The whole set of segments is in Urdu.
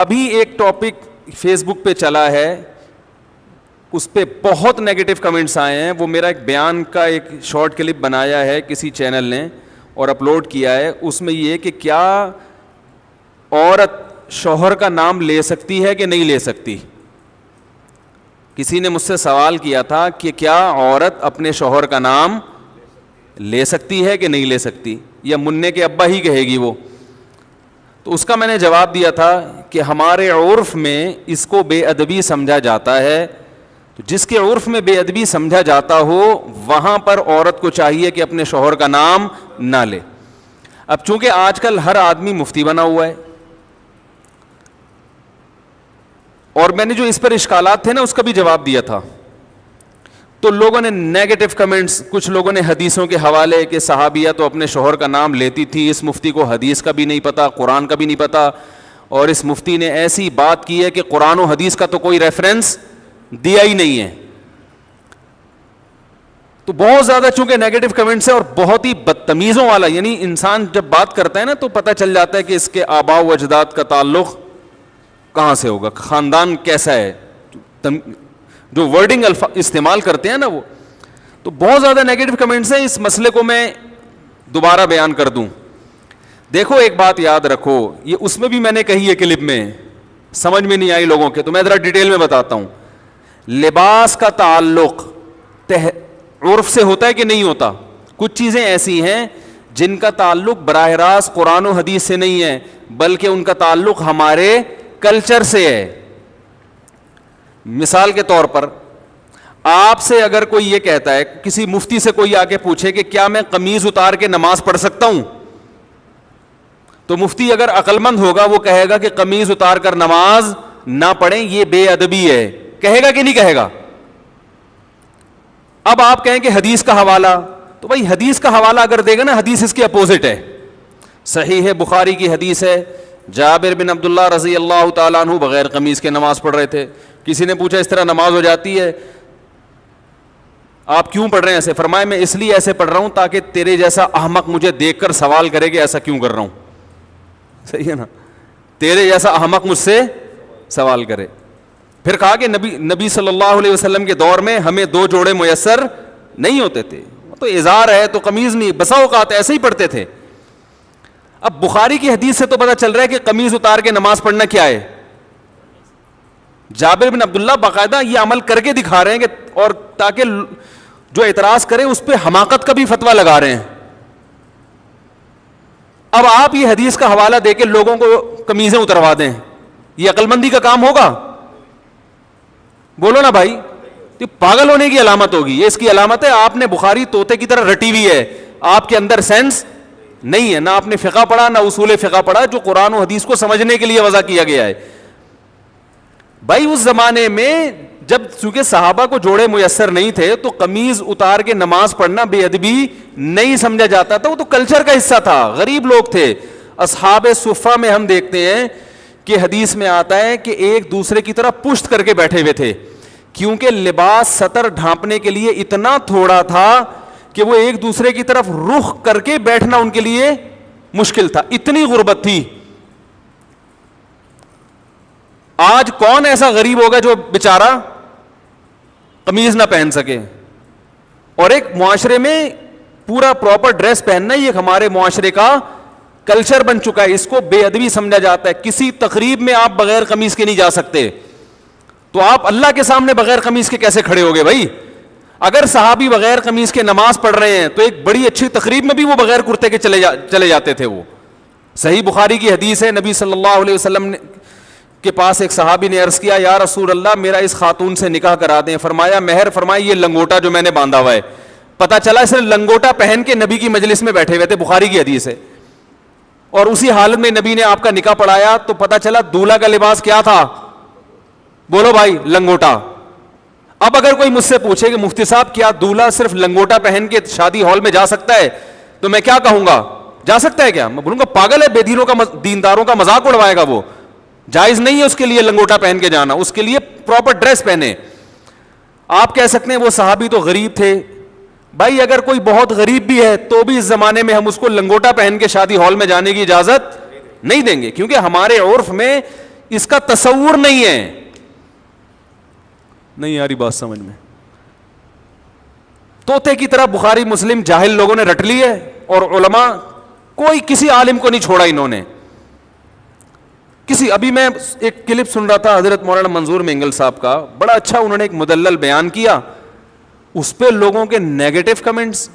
ابھی ایک ٹاپک فیس بک پہ چلا ہے, اس پہ بہت نیگیٹو کمنٹس آئے ہیں. وہ میرا ایک بیان کا ایک شارٹ کلپ بنایا ہے کسی چینل نے اور اپلوڈ کیا ہے. اس میں یہ کہ کیا عورت شوہر کا نام لے سکتی ہے کہ نہیں لے سکتی. کسی نے مجھ سے سوال کیا تھا کہ کیا عورت اپنے شوہر کا نام لے سکتی ہے کہ نہیں لے سکتی, یا منع کے ابا ہی کہے گی وہ. تو اس کا میں نے جواب دیا تھا کہ ہمارے عرف میں اس کو بے ادبی سمجھا جاتا ہے. تو جس کے عرف میں بے ادبی سمجھا جاتا ہو وہاں پر عورت کو چاہیے کہ اپنے شوہر کا نام نہ لے. اب چونکہ آج کل ہر آدمی مفتی بنا ہوا ہے, اور میں نے جو اس پر اشکالات تھے نا اس کا بھی جواب دیا تھا, تو لوگوں نے نیگیٹو کمنٹس, کچھ لوگوں نے حدیثوں کے حوالے کہ صحابیہ تو اپنے شوہر کا نام لیتی تھی, اس مفتی کو حدیث کا بھی نہیں پتا, قرآن کا بھی نہیں پتا, اور اس مفتی نے ایسی بات کی ہے کہ قرآن و حدیث کا تو کوئی ریفرنس دیا ہی نہیں ہے. تو بہت زیادہ چونکہ نیگیٹو کمنٹس ہے اور بہت ہی بدتمیزوں والا, یعنی انسان جب بات کرتا ہے نا تو پتہ چل جاتا ہے کہ اس کے آباء و اجداد کا تعلق کہاں سے ہوگا, خاندان کیسا ہے, جو ورڈنگ استعمال کرتے ہیں نا وہ. تو بہت زیادہ نیگیٹو کمنٹس ہیں. اس مسئلے کو میں دوبارہ بیان کر دوں. دیکھو ایک بات یاد رکھو, یہ اس میں بھی میں نے کہی ہے کلپ میں, سمجھ میں نہیں آئی لوگوں کے, تو میں ذرا ڈیٹیل میں بتاتا ہوں. لباس کا تعلق عرف سے ہوتا ہے کہ نہیں ہوتا. کچھ چیزیں ایسی ہیں جن کا تعلق براہ راست قرآن و حدیث سے نہیں ہے, بلکہ ان کا تعلق ہمارے کلچر سے ہے. مثال کے طور پر آپ سے اگر کوئی یہ کہتا ہے, کسی مفتی سے کوئی آ کے پوچھے کہ کیا میں قمیض اتار کے نماز پڑھ سکتا ہوں, تو مفتی اگر عقل مند ہوگا وہ کہے گا کہ قمیض اتار کر نماز نہ پڑھیں, یہ بے ادبی ہے. کہے گا کہ نہیں کہے گا؟ اب آپ کہیں کہ حدیث کا حوالہ, تو بھائی حدیث کا حوالہ اگر دے گا نا, حدیث اس کے اپوزٹ ہے. صحیح ہے, بخاری کی حدیث ہے, جابر بن عبداللہ رضی اللہ تعالیٰ عنہ بغیر قمیض کے نماز پڑھ رہے تھے. کسی نے پوچھا اس طرح نماز ہو جاتی ہے, آپ کیوں پڑھ رہے ہیں ایسے؟ فرمایا میں اس لیے ایسے پڑھ رہا ہوں تاکہ تیرے جیسا احمق مجھے دیکھ کر سوال کرے کہ ایسا کیوں کر رہا ہوں. صحیح ہے نا, تیرے جیسا احمق مجھ سے سوال کرے. پھر کہا کہ نبی صلی اللہ علیہ وسلم کے دور میں ہمیں 2 جوڑے میسر نہیں ہوتے تھے, تو ازار ہے تو قمیض نہیں, بسا اوقات ایسے ہی پڑھتے تھے. اب بخاری کی حدیث سے تو پتہ چل رہا ہے کہ قمیض اتار کے نماز پڑھنا کیا ہے. جابر بن عبداللہ باقاعدہ یہ عمل کر کے دکھا رہے ہیں کہ, اور تاکہ جو اعتراض کرے اس پہ حماقت کا بھی فتویٰ لگا رہے ہیں. اب آپ یہ حدیث کا حوالہ دے کے لوگوں کو قمیضیں اتروا دیں, یہ عقل مندی کا کام ہوگا؟ بولو نا بھائی, یہ پاگل ہونے کی علامت ہوگی. یہ اس کی علامت ہے آپ نے بخاری طوطے کی طرح رٹی ہوئی ہے, آپ کے اندر سینس نہیں ہے, نہ آپ نے فقہ پڑھا نہ اصول فقہ پڑھا جو قرآن و حدیث کو سمجھنے کے لیے وضع کیا گیا ہے. بھائی اس زمانے میں جب چونکہ صحابہ کو جوڑے میسر نہیں تھے تو قمیض اتار کے نماز پڑھنا بے ادبی نہیں سمجھا جاتا تھا, وہ تو کلچر کا حصہ تھا. غریب لوگ تھے. اصحاب صفہ میں ہم دیکھتے ہیں کہ حدیث میں آتا ہے کہ ایک دوسرے کی طرح پشت کر کے بیٹھے ہوئے تھے, کیونکہ لباس سطر ڈھانپنے کے لیے اتنا تھوڑا تھا کہ وہ ایک دوسرے کی طرف رخ کر کے بیٹھنا ان کے لیے مشکل تھا, اتنی غربت تھی. آج کون ایسا غریب ہوگا جو بیچارہ قمیض نہ پہن سکے؟ اور ایک معاشرے میں پورا پراپر ڈریس پہننا یہ ہمارے معاشرے کا کلچر بن چکا ہے, اس کو بے ادبی سمجھا جاتا ہے. کسی تقریب میں آپ بغیر قمیض کے نہیں جا سکتے, تو آپ اللہ کے سامنے بغیر قمیض کے کیسے کھڑے ہوگے بھائی؟ اگر صحابی بغیر قمیض کے نماز پڑھ رہے ہیں تو ایک بڑی اچھی تقریب میں بھی وہ بغیر کرتے کے چلے جاتے تھے. وہ صحیح بخاری کی حدیث ہے, نبی صلی اللہ علیہ وسلم کے پاس ایک صحابی نے عرض کیا, یا رسول اللہ میرا اس خاتون سے نکاح کرا دیں. فرمایا مہر فرمائی یہ لنگوٹا جو میں نے باندھا ہوا ہے. پتہ چلا اس نے لنگوٹا پہن کے نبی کی مجلس میں بیٹھے ہوئے تھے, بخاری کی حدیث ہے, اور اسی حالت میں نبی نے آپ کا نکاح پڑھایا. تو پتہ چلا دولہا کا لباس کیا تھا؟ بولو بھائی, لنگوٹا. اب اگر کوئی مجھ سے پوچھے کہ مفتی صاحب کیا دولہا صرف لنگوٹا پہن کے شادی ہال میں جا سکتا ہے, تو میں کیا کہوں گا؟ جا سکتا ہے کیا؟ میں بولوں گا پاگل ہے, بے دینوں کا دینداروں کا مذاق اڑوائے گا. وہ جائز نہیں ہے اس کے لیے لنگوٹا پہن کے جانا, اس کے لیے پراپر ڈریس پہنے. آپ کہہ سکتے ہیں وہ صحابی تو غریب تھے. بھائی اگر کوئی بہت غریب بھی ہے تو بھی اس زمانے میں ہم اس کو لنگوٹا پہن کے شادی ہال میں جانے کی اجازت نہیں دیں گے, کیونکہ ہمارے عرف میں اس کا تصور نہیں ہے. نہیں یاری بات سمجھ میں؟ طوطے کی طرح بخاری مسلم جاہل لوگوں نے رٹ لی ہے, اور علماء کوئی کسی عالم کو نہیں چھوڑا انہوں نے. ابھی میں ایک کلپ سن رہا تھا حضرت مولانا منظور مینگل صاحب کا, بڑا اچھا انہوں نے ایک مدلل بیان کیا, اس پہ لوگوں کے نیگیٹو کمنٹس.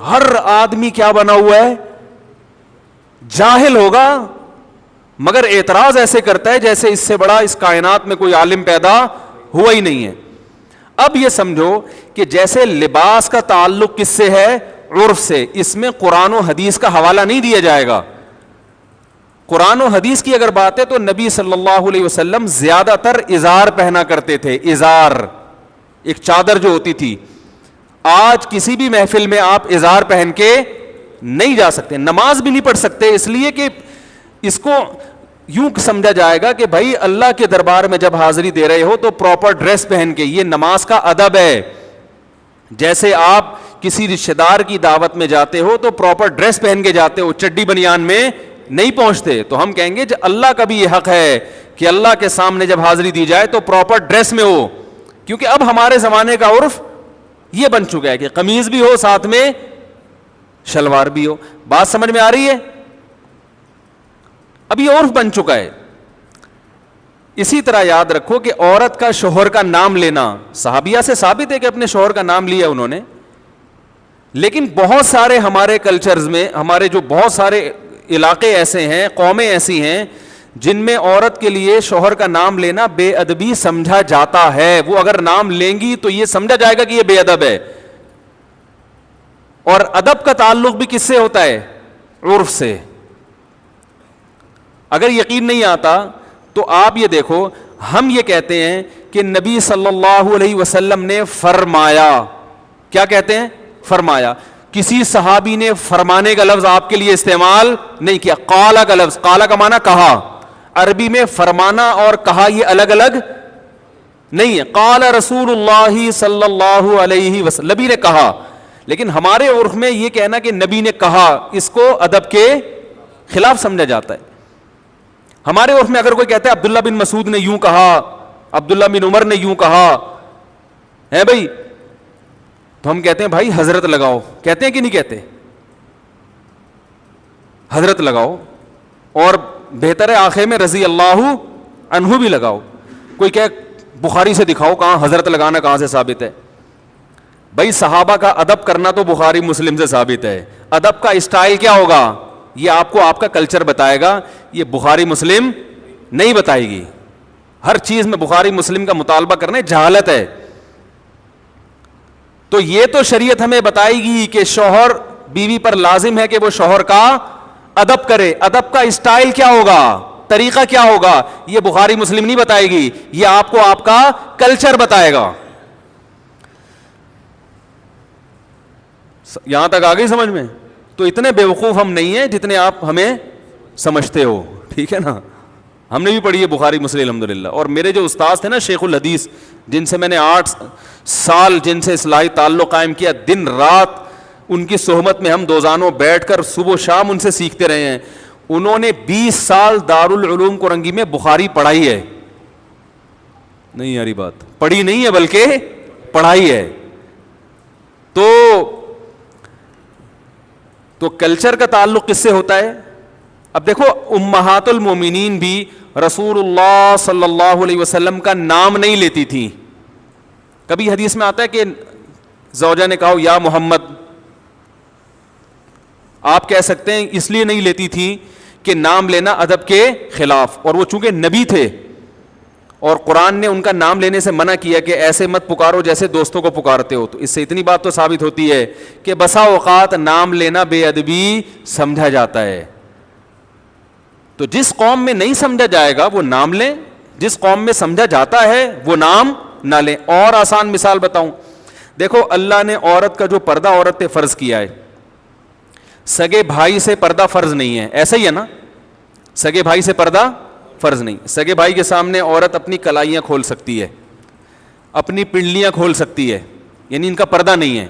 ہر آدمی کیا بنا ہوا ہے, جاہل ہوگا, مگر اعتراض ایسے کرتا ہے جیسے اس سے بڑا اس کائنات میں کوئی عالم پیدا ہوا ہی نہیں ہے. اب یہ سمجھو کہ جیسے لباس کا تعلق کس سے ہے, عرف سے, اس میں قرآن و حدیث کا حوالہ نہیں دیا جائے گا. قرآن و حدیث کی اگر بات ہے تو نبی صلی اللہ علیہ وسلم زیادہ تر ازار پہنا کرتے تھے, ازار, ایک چادر جو ہوتی تھی. آج کسی بھی محفل میں آپ ازار پہن کے نہیں جا سکتے, نماز بھی نہیں پڑھ سکتے, اس لیے کہ اس کو یوں سمجھا جائے گا کہ بھائی اللہ کے دربار میں جب حاضری دے رہے ہو تو پراپر ڈریس پہن کے, یہ نماز کا ادب ہے. جیسے آپ کسی رشتہ دار کی دعوت میں جاتے ہو تو پراپر ڈریس پہن کے جاتے ہو, چڈی بنیان میں نہیں پہنچتے. تو ہم کہیں گے کہ اللہ کا بھی یہ حق ہے کہ اللہ کے سامنے جب حاضری دی جائے تو پراپر ڈریس میں ہو, کیونکہ اب ہمارے زمانے کا عرف یہ بن چکا ہے کہ قمیض بھی ہو, ساتھ میں شلوار بھی ہو. بات سمجھ میں آ رہی ہے؟ اب یہ عرف بن چکا ہے. اسی طرح یاد رکھو کہ عورت کا شوہر کا نام لینا صحابیہ سے ثابت ہے کہ اپنے شوہر کا نام لیا انہوں نے, لیکن بہت سارے ہمارے کلچرز میں, ہمارے جو بہت سارے علاقے ایسے ہیں, قومیں ایسی ہیں جن میں عورت کے لیے شوہر کا نام لینا بے ادبی سمجھا جاتا ہے. وہ اگر نام لیں گی تو یہ سمجھا جائے گا کہ یہ بے ادب ہے. اور ادب کا تعلق بھی کس سے ہوتا ہے؟ عرف سے. اگر یقین نہیں آتا تو آپ یہ دیکھو, ہم یہ کہتے ہیں کہ نبی صلی اللہ علیہ وسلم نے فرمایا. کیا کہتے ہیں؟ فرمایا. کسی صحابی نے فرمانے کا لفظ آپ کے لیے استعمال نہیں کیا. قالا کا لفظ, قالا کا معنی کہا, عربی میں فرمانا اور کہا یہ الگ الگ نہیں ہے. قال رسول اللہ صلی اللہ علیہ وسلم, نبی نے کہا. لیکن ہمارے عرف میں یہ کہنا کہ نبی نے کہا, اس کو ادب کے خلاف سمجھا جاتا ہے. ہمارے عرف میں اگر کوئی کہتا ہے عبداللہ بن مسعود نے یوں کہا, عبداللہ بن عمر نے یوں کہا ہے بھائی, تو ہم کہتے ہیں بھائی حضرت لگاؤ. کہتے ہیں کہ نہیں کہتے؟ حضرت لگاؤ, اور بہتر ہے آخر میں رضی اللہ عنہ بھی لگاؤ. کوئی کہ بخاری سے دکھاؤ کہاں حضرت لگانا کہاں سے ثابت ہے. بھائی صحابہ کا ادب کرنا تو بخاری مسلم سے ثابت ہے. ادب کا اسٹائل کیا ہوگا یہ آپ کو آپ کا کلچر بتائے گا, یہ بخاری مسلم نہیں بتائے گی. ہر چیز میں بخاری مسلم کا مطالبہ کرنے جہالت ہے. تو یہ تو شریعت ہمیں بتائے گی کہ شوہر بیوی پر لازم ہے کہ وہ شوہر کا ادب کرے. ادب کا اسٹائل کیا ہوگا, طریقہ کیا ہوگا, یہ بخاری مسلم نہیں بتائے گی, یہ آپ کو آپ کا کلچر بتائے گا. یہاں تک آ گئی سمجھ میں؟ تو اتنے بیوقوف ہم نہیں ہیں جتنے آپ ہمیں سمجھتے ہو, ٹھیک ہے نا. ہم نے بھی پڑھی ہے بخاری مسلم الحمدللہ. اور میرے جو استاد تھے نا شیخ الحدیث, جن سے میں نے 8 سال جن سے اصلاحی تعلق قائم کیا, دن رات ان کی صحبت میں ہم دوزانوں بیٹھ کر صبح و شام ان سے سیکھتے رہے ہیں. انہوں نے 20 سال دارالعلوم کورنگی میں بخاری پڑھائی ہے. نہیں یاری بات, پڑھی نہیں ہے بلکہ پڑھائی ہے. تو کلچر کا تعلق کس سے ہوتا ہے؟ اب دیکھو امہات المومنین بھی رسول اللہ صلی اللہ علیہ وسلم کا نام نہیں لیتی تھیں. کبھی حدیث میں آتا ہے کہ زوجہ نے کہا یا محمد, آپ کہہ سکتے ہیں اس لیے نہیں لیتی تھی کہ نام لینا ادب کے خلاف, اور وہ چونکہ نبی تھے اور قرآن نے ان کا نام لینے سے منع کیا کہ ایسے مت پکارو جیسے دوستوں کو پکارتے ہو. تو اس سے اتنی بات تو ثابت ہوتی ہے کہ بسا اوقات نام لینا بے ادبی سمجھا جاتا ہے. تو جس قوم میں نہیں سمجھا جائے گا وہ نام لیں, جس قوم میں سمجھا جاتا ہے وہ نام نہ لیں. اور آسان مثال بتاؤں, دیکھو اللہ نے عورت کا جو پردہ عورت پہ فرض کیا ہے, سگے بھائی سے پردہ فرض نہیں ہے, ایسا ہی ہے نا. سگے بھائی سے پردہ فرض نہیں. سگے بھائی کے سامنے عورت اپنی کلائیاں کھول سکتی ہے, اپنی پنڈلیاں کھول سکتی ہے, یعنی ان کا پردہ نہیں ہے.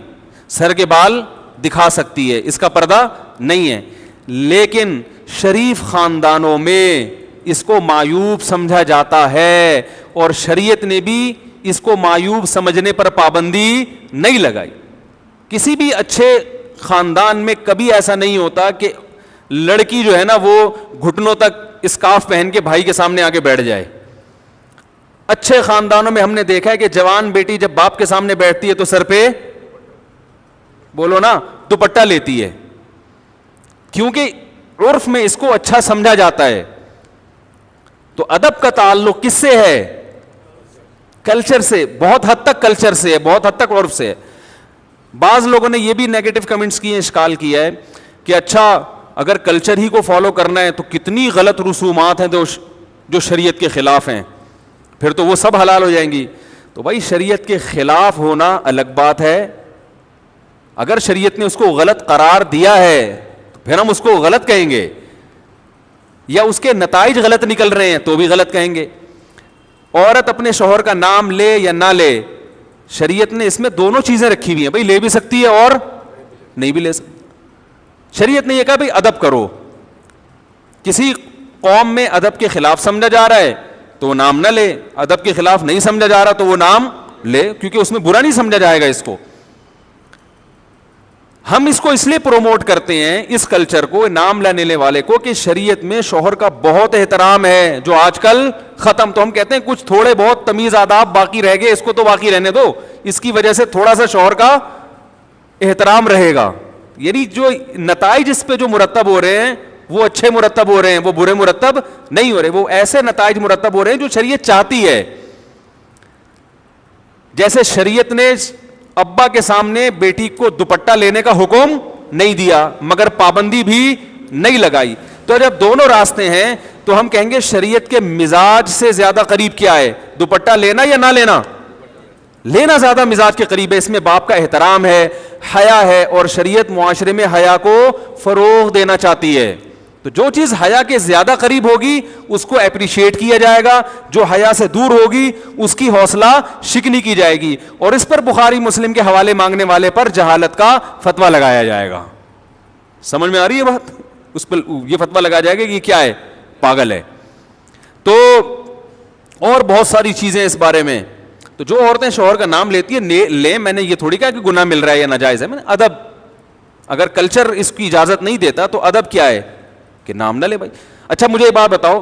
سر کے بال دکھا سکتی ہے, اس کا پردہ نہیں ہے. لیکن شریف خاندانوں میں اس کو معیوب سمجھا جاتا ہے, اور شریعت نے بھی اس کو معیوب سمجھنے پر پابندی نہیں لگائی. کسی بھی اچھے خاندان میں کبھی ایسا نہیں ہوتا کہ لڑکی جو ہے نا وہ گھٹنوں تک اسکارف پہن کے بھائی کے سامنے آ کے بیٹھ جائے. اچھے خاندانوں میں ہم نے دیکھا ہے کہ جوان بیٹی جب باپ کے سامنے بیٹھتی ہے تو سر پہ بولو نا دوپٹہ لیتی ہے, کیونکہ عرف میں اس کو اچھا سمجھا جاتا ہے. تو ادب کا تعلق کس سے ہے؟ کلچر سے, بہت حد تک کلچر سے ہے, بہت حد تک عرف سے ہے. بعض لوگوں نے یہ بھی نیگیٹو کمنٹس کیے ہیں, اشکال کیا ہے کہ اچھا اگر کلچر ہی کو فالو کرنا ہے تو کتنی غلط رسومات ہیں جو شریعت کے خلاف ہیں, پھر تو وہ سب حلال ہو جائیں گی. تو بھائی شریعت کے خلاف ہونا الگ بات ہے, اگر شریعت نے اس کو غلط قرار دیا ہے تو پھر ہم اس کو غلط کہیں گے, یا اس کے نتائج غلط نکل رہے ہیں تو بھی غلط کہیں گے. عورت اپنے شوہر کا نام لے یا نہ لے, شریعت نے اس میں دونوں چیزیں رکھی ہوئی ہیں, بھائی لے بھی سکتی ہے اور نہیں بھی لے سکتی. شریعت نے یہ کہا بھائی ادب کرو, کسی قوم میں ادب کے خلاف سمجھا جا رہا ہے تو وہ نام نہ لے, ادب کے خلاف نہیں سمجھا جا رہا تو وہ نام لے, کیونکہ اس میں برا نہیں سمجھا جائے گا اس کو. ہم اس کو اس لیے پروموٹ کرتے ہیں اس کلچر کو, نام لینے والے کو, کہ شریعت میں شوہر کا بہت احترام ہے جو آج کل ختم. تو ہم کہتے ہیں کچھ تھوڑے بہت تمیز آداب باقی رہ گئے, اس کو تو باقی رہنے دو, اس کی وجہ سے تھوڑا سا شوہر کا احترام رہے گا. یعنی جو نتائج اس پہ جو مرتب ہو رہے ہیں وہ اچھے مرتب ہو رہے ہیں, وہ برے مرتب نہیں ہو رہے, وہ ایسے نتائج مرتب ہو رہے ہیں جو شریعت چاہتی ہے. جیسے شریعت نے ابا کے سامنے بیٹی کو دوپٹہ لینے کا حکم نہیں دیا مگر پابندی بھی نہیں لگائی. تو جب دونوں راستے ہیں تو ہم کہیں گے شریعت کے مزاج سے زیادہ قریب کیا ہے, دوپٹہ لینا یا نہ لینا؟ لینا زیادہ مزاج کے قریب ہے. اس میں باپ کا احترام ہے, حیا ہے, اور شریعت معاشرے میں حیا کو فروغ دینا چاہتی ہے. تو جو چیز حیا کے زیادہ قریب ہوگی اس کو اپریشیٹ کیا جائے گا, جو حیا سے دور ہوگی اس کی حوصلہ شکنی کی جائے گی, اور اس پر بخاری مسلم کے حوالے مانگنے والے پر جہالت کا فتویٰ لگایا جائے گا. سمجھ میں آ رہی ہے بات؟ اس پر یہ فتویٰ لگایا جائے گا کہ یہ کیا ہے, پاگل ہے. تو اور بہت ساری چیزیں اس بارے میں. تو جو عورتیں شوہر کا نام لیتی ہیں لیں, میں نے یہ تھوڑی کہا کہ گناہ مل رہا ہے یا ناجائز ہے, میں نے ادب, اگر کلچر اس کی اجازت نہیں دیتا تو ادب کیا ہے کہ نام نہ لے بھائی. اچھا مجھے یہ بات بتاؤ,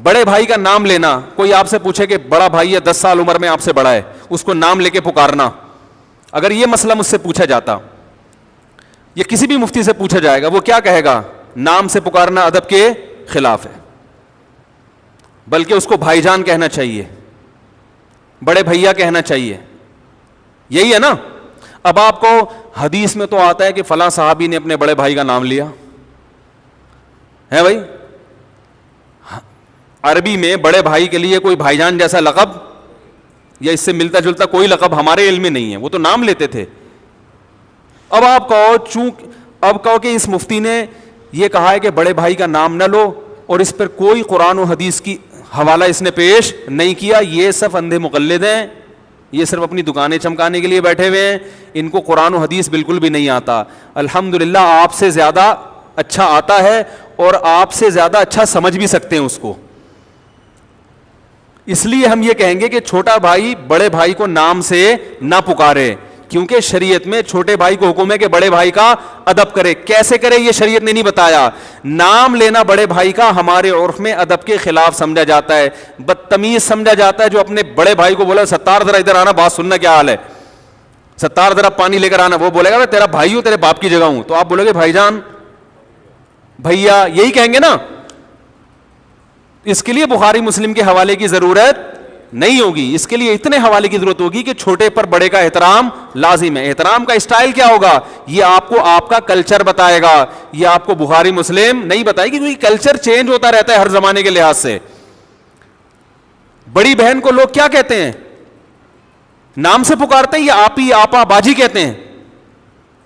بڑے بھائی کا نام لینا, کوئی آپ سے پوچھے کہ بڑا بھائی ہے 10 سال عمر میں آپ سے بڑا ہے, اس کو نام لے کے پکارنا, اگر یہ مسئلہ مجھ سے پوچھا جاتا یا کسی بھی مفتی سے پوچھا جائے گا, وہ کیا کہے گا؟ نام سے پکارنا ادب کے خلاف ہے, بلکہ اس کو بھائی جان کہنا چاہیے, بڑے بھیا کہنا چاہیے. یہی ہے نا. اب آپ کو حدیث میں تو آتا ہے کہ فلاں صحابی نے اپنے بڑے بھائی کا نام لیا ہے بھائی, عربی میں بڑے بھائی کے لیے کوئی بھائی جان جیسا لقب یا اس سے ملتا جلتا کوئی لقب ہمارے علم میں نہیں ہے, وہ تو نام لیتے تھے. اب آپ کہو کہ اس مفتی نے یہ کہا ہے کہ بڑے بھائی کا نام نہ لو, اور اس پر کوئی قرآن و حدیث کی حوالہ اس نے پیش نہیں کیا, یہ صرف اندھے مقلد ہیں, یہ صرف اپنی دکانیں چمکانے کے لیے بیٹھے ہوئے ہیں, ان کو قرآن و حدیث بالکل بھی نہیں آتا. الحمدللہ آپ سے زیادہ اچھا آتا ہے, اور آپ سے زیادہ اچھا سمجھ بھی سکتے ہیں اس کو. اس لیے ہم یہ کہیں گے کہ چھوٹا بھائی بڑے بھائی کو نام سے نہ پکارے, کیونکہ شریعت میں چھوٹے بھائی کو حکم ہے کہ بڑے بھائی کا ادب کرے. کیسے کرے یہ شریعت نے نہیں بتایا. نام لینا بڑے بھائی کا ہمارے عرف میں ادب کے خلاف سمجھا جاتا ہے, بدتمیز سمجھا جاتا ہے. جو اپنے بڑے بھائی کو بولا ستار ذرا ادھر آنا, بات سننا کیا حال ہے, ستار ذرا پانی لے کر آنا, وہ بولے گا تیرا بھائی ہوں, تیرے باپ کی جگہ ہوں, تو آپ بولو گے بھائی جان, بھیا, یہی کہیں گے نا. اس کے لیے بخاری مسلم کے حوالے کی ضرورت نہیں ہوگی, اس کے لیے اتنے حوالے کی ضرورت ہوگی کہ چھوٹے پر بڑے کا احترام لازم ہے. احترام کا اسٹائل کیا ہوگا یہ آپ کو آپ کا کلچر بتائے گا, یہ آپ کو بخاری مسلم نہیں بتائے گی, کیونکہ کلچر چینج ہوتا رہتا ہے ہر زمانے کے لحاظ سے. بڑی بہن کو لوگ کیا کہتے ہیں, نام سے پکارتے ہیں یا آپی آپا باجی کہتے ہیں؟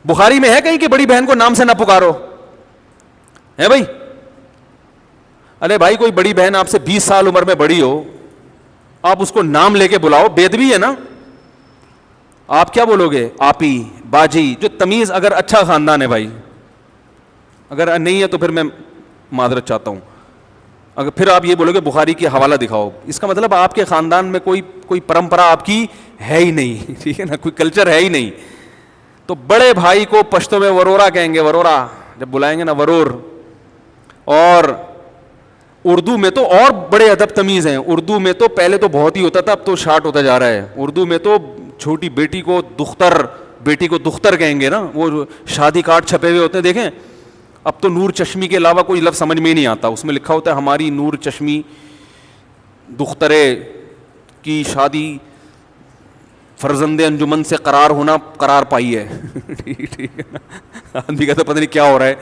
بخاری میں ہے کہیں کہ بڑی بہن کو نام سے نہ پکارو ہے بھائی؟ ارے بھائی کوئی بڑی بہن آپ سے 20 سال عمر میں بڑی ہو, آپ اس کو نام لے کے بلاؤ, بےادبی ہے نا. آپ کیا بولو گے؟ آپی, باجی, جو تمیز, اگر اچھا خاندان ہے بھائی, اگر نہیں ہے تو پھر میں معذرت چاہتا ہوں. اگر پھر آپ یہ بولو گے بخاری کی حوالہ دکھاؤ, اس کا مطلب آپ کے خاندان میں کوئی پرمپرا آپ کی ہے ہی نہیں, ٹھیک ہے نا, کوئی کلچر ہے ہی نہیں. تو بڑے بھائی کو پشتو میں ورورا کہیں گے, ورورا جب بلائیں گے نا ورور. اور اردو میں تو اور بڑے ادب تمیز ہیں. اردو میں تو پہلے تو بہت ہی ہوتا تھا, اب تو شارٹ ہوتا جا رہا ہے. اردو میں تو چھوٹی بیٹی کو دختر, بیٹی کو دختر کہیں گے نا, وہ شادی کارڈ چھپے ہوئے ہوتے ہیں دیکھیں. اب تو نور چشمی کے علاوہ کوئی لفظ سمجھ میں ہی نہیں آتا, اس میں لکھا ہوتا ہے ہماری نور چشمی دخترے کی شادی فرزند انجمن سے قرار ہونا قرار پائی ہے. ٹھیک ہے, آدمی کہتا پتہ نہیں کیا ہو رہا ہے.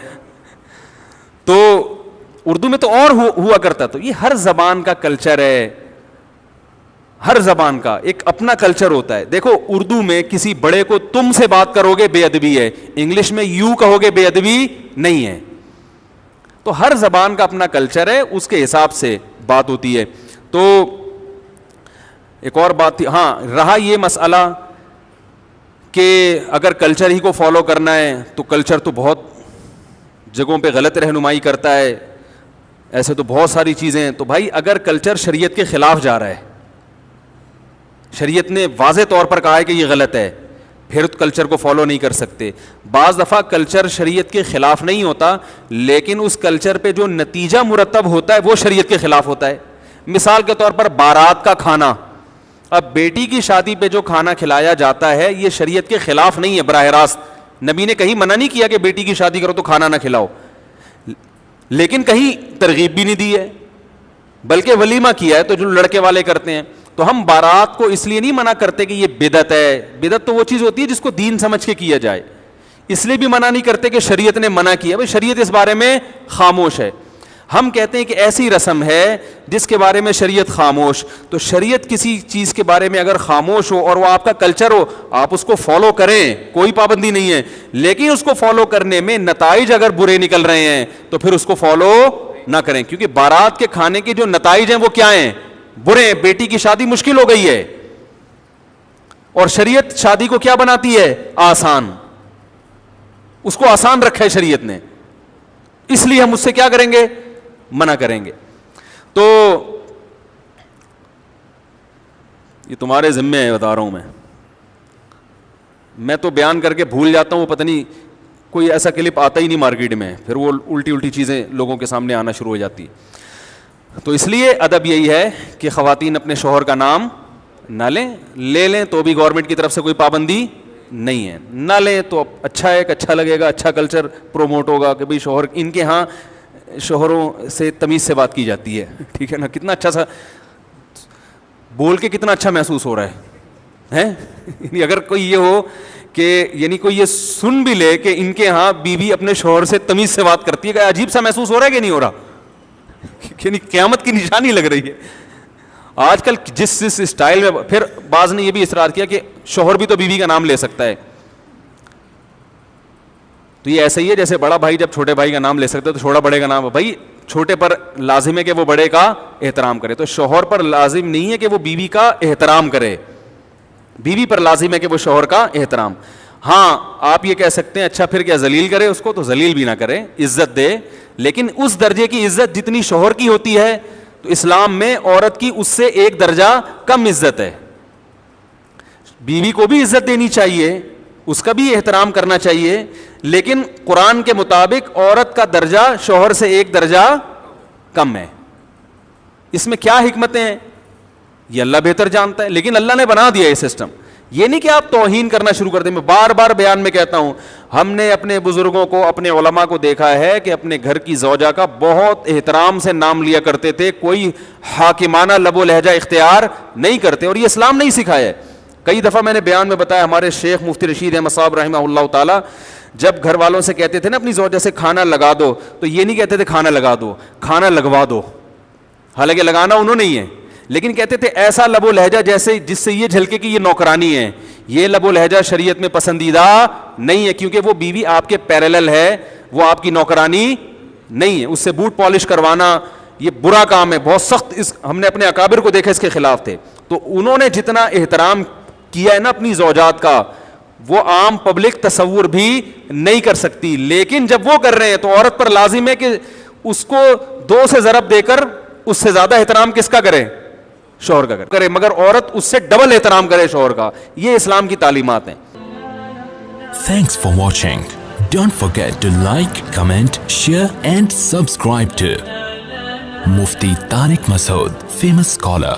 تو اردو میں تو اور ہوا کرتا. تو یہ ہر زبان کا کلچر ہے, ہر زبان کا ایک اپنا کلچر ہوتا ہے. دیکھو اردو میں کسی بڑے کو تم سے بات کرو گے بے ادبی ہے, انگلش میں یو کہو گے بے ادبی نہیں ہے. تو ہر زبان کا اپنا کلچر ہے, اس کے حساب سے بات ہوتی ہے. تو ایک اور بات تھی, ہاں رہا یہ مسئلہ کہ اگر کلچر ہی کو فالو کرنا ہے تو کلچر تو بہت جگہوں پہ غلط رہنمائی کرتا ہے, ایسے تو بہت ساری چیزیں ہیں. تو بھائی اگر کلچر شریعت کے خلاف جا رہا ہے, شریعت نے واضح طور پر کہا ہے کہ یہ غلط ہے, پھر کلچر کو فالو نہیں کر سکتے. بعض دفعہ کلچر شریعت کے خلاف نہیں ہوتا, لیکن اس کلچر پہ جو نتیجہ مرتب ہوتا ہے وہ شریعت کے خلاف ہوتا ہے. مثال کے طور پر بارات کا کھانا, اب بیٹی کی شادی پہ جو کھانا کھلایا جاتا ہے یہ شریعت کے خلاف نہیں ہے براہ راست. نبی نے کہیں منع نہیں کیا کہ بیٹی کی شادی کرو تو کھانا نہ کھلاؤ, لیکن کہیں ترغیب بھی نہیں دی ہے, بلکہ ولیمہ کیا ہے تو جو لڑکے والے کرتے ہیں. تو ہم بارات کو اس لیے نہیں منع کرتے کہ یہ بدعت ہے, بدعت تو وہ چیز ہوتی ہے جس کو دین سمجھ کے کیا جائے, اس لیے بھی منع نہیں کرتے کہ شریعت نے منع کیا. بھائی شریعت اس بارے میں خاموش ہے. ہم کہتے ہیں کہ ایسی رسم ہے جس کے بارے میں شریعت خاموش. تو شریعت کسی چیز کے بارے میں اگر خاموش ہو اور وہ آپ کا کلچر ہو, آپ اس کو فالو کریں, کوئی پابندی نہیں ہے, لیکن اس کو فالو کرنے میں نتائج اگر برے نکل رہے ہیں تو پھر اس کو فالو نہ کریں. کیونکہ بارات کے کھانے کے جو نتائج ہیں وہ کیا ہیں, برے ہیں. بیٹی کی شادی مشکل ہو گئی ہے, اور شریعت شادی کو کیا بناتی ہے, آسان. اس کو آسان رکھا ہے شریعت نے, اس لیے ہم اس سے کیا کریں گے, منع کریں گے. تو یہ تمہارے ذمے ہے, بتا رہا ہوں میں تو بیان کر کے بھول جاتا ہوں, پتہ نہیں کوئی ایسا کلپ آتا ہی نہیں مارکیٹ میں, پھر وہ الٹی چیزیں لوگوں کے سامنے آنا شروع ہو جاتی. تو اس لیے ادب یہی ہے کہ خواتین اپنے شوہر کا نام نہ لے لیں تو بھی گورنمنٹ کی طرف سے کوئی پابندی نہیں ہے, نہ لیں تو اچھا ہے, اچھا لگے گا, اچھا کلچر پروموٹ ہوگا کہ بھئی شوہر, ان کے ہاں شوہروں سے تمیز سے بات کی جاتی ہے, ٹھیک ہے نا. کتنا اچھا سا بول کے کتنا اچھا محسوس ہو رہا ہے. یعنی اگر کوئی یہ ہو کہ یعنی کوئی یہ سن بھی لے کہ ان کے ہاں بیوی اپنے شوہر سے تمیز سے بات کرتی ہے, کہ عجیب سا محسوس ہو رہا ہے کہ نہیں ہو رہا, یعنی قیامت کی نشانی لگ رہی ہے آج کل جس اسٹائل میں. پھر بعض نے یہ بھی اصرار کیا کہ شوہر بھی تو بیوی کا نام لے سکتا ہے. تو یہ ایسا ہی ہے جیسے بڑا بھائی جب چھوٹے بھائی کا نام لے سکتا ہے تو چھوٹا بڑے کا نام, بھائی چھوٹے پر لازم ہے کہ وہ بڑے کا احترام کرے, تو شوہر پر لازم نہیں ہے کہ وہ بیوی کا احترام کرے, بیوی پر لازم ہے کہ وہ شوہر کا احترام. ہاں آپ یہ کہہ سکتے ہیں اچھا پھر کیا ذلیل کرے اس کو, تو ذلیل بھی نہ کرے, عزت دے, لیکن اس درجے کی عزت جتنی شوہر کی ہوتی ہے تو اسلام میں عورت کی اس سے ایک درجہ کم عزت ہے. بیوی کو بھی عزت دینی چاہیے, اس کا بھی احترام کرنا چاہیے, لیکن قرآن کے مطابق عورت کا درجہ شوہر سے ایک درجہ کم ہے. اس میں کیا حکمتیں ہیں یہ اللہ بہتر جانتا ہے, لیکن اللہ نے بنا دیا یہ سسٹم. یہ نہیں کہ آپ توہین کرنا شروع کر دیں. میں بار بار بیان میں کہتا ہوں, ہم نے اپنے بزرگوں کو, اپنے علماء کو دیکھا ہے کہ اپنے گھر کی زوجہ کا بہت احترام سے نام لیا کرتے تھے, کوئی حاکمانہ لب و لہجہ اختیار نہیں کرتے, اور یہ اسلام نہیں سکھایا ہے. کئی دفعہ میں نے بیان میں بتایا, ہمارے شیخ مفتی رشید احمد صاحب رحمہ اللہ تعالی جب گھر والوں سے کہتے تھے نا اپنی زوجہ سے کھانا لگا دو, تو یہ نہیں کہتے تھے کھانا لگا دو, کھانا لگوا دو, حالانکہ لگانا انہوں نے ہی ہے, لیکن کہتے تھے ایسا لب و لہجہ جیسے جس سے یہ جھلکے کہ یہ نوکرانی ہے. یہ لب و لہجہ شریعت میں پسندیدہ نہیں ہے, کیونکہ وہ بیوی آپ کے پیرالل ہے, وہ آپ کی نوکرانی نہیں ہے. اس سے بوٹ پالش کروانا یہ برا کام ہے, بہت سخت. ہم نے اپنے اکابر کو دیکھا اس کے خلاف تھے. تو انہوں نے جتنا احترام کیا ہے نا اپنی زوجات کا, وہ عام پبلک تصور بھی نہیں کر سکتی. لیکن جب وہ کر رہے ہیں تو عورت پر لازم ہے کہ اس کو 2 سے ضرب دے کر اس سے زیادہ احترام کس کا کرے؟ شوہر کا کرے، مگر عورت اس سے ڈبل احترام کرے شوہر کا. یہ اسلام کی تعلیمات ہیں. Thanks for watching. Don't forget to like, comment, share and subscribe to Mufti Tariq Masood, famous scholar.